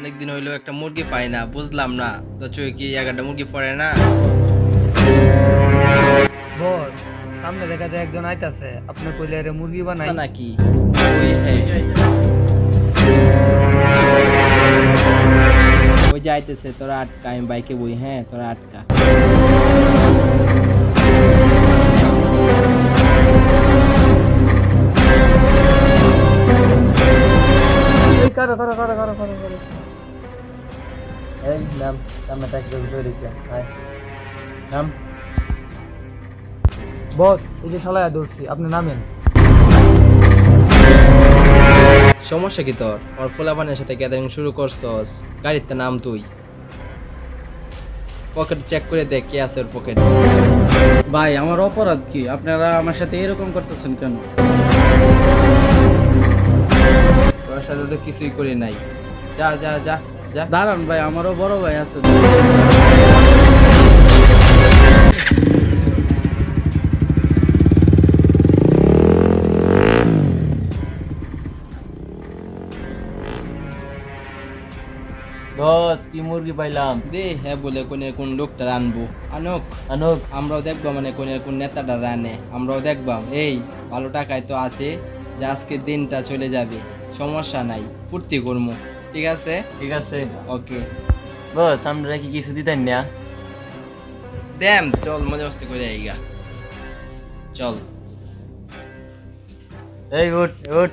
অনেকদিন হইলো একটা মুরগি পাই না, বুঝলাম না তো চুই কি 11টা মুরগি পড়ে না? বস, সামনে দেখা যায় একজন আইতাছে, আপনি কইলে এর মুরগি বানাই আচ্ছা নাকি ওই ওই যাইতেছে, তোরা আটকা, আমি বাইকে বই, হ্যাঁ তোরা আটকা। এই করো করো করো করো করো করো এই নাম সামনে ট্যাক্সি ধরেছে, হাই নাম। বস, এই যে শালায়া ধরছি, আপনি নামেন। সমস্যা কি তোর? ওর পোলাপানের সাথে গ্যাদারিং শুরু করছস, গাড়িতে নাম তুই। পকেট চেক করে দেখ কে আছে ওর পকেট। ভাই আমার অপরাধ কি? আপনারা আমার সাথে এরকম করতেছেন কেন? তোর সাথে তো কিছুই করি নাই, যা যা যা যা। দাঁড়ান ভাই, আমারও বড় ভাই আছে। বস কি মুরগি পাইলাম। দে হ্যাঁ বলে কোন লোকটা আনবো, আনুক আনুক আমরাও দেখবো, মানে কোন নেতাটা রানে আমরাও দেখবাম। এই ভালো টাকায় তো আছে, যে আজকে দিনটা চলে যাবে, সমস্যা নাই, ফুর্তি করবো। ঠিক আছে ঠিক আছে। ওকে বস আমরা কি কিছু দিতেন না? দেম, চল মজা মস্তি করে আইগা, চল। এই উঠ উঠ।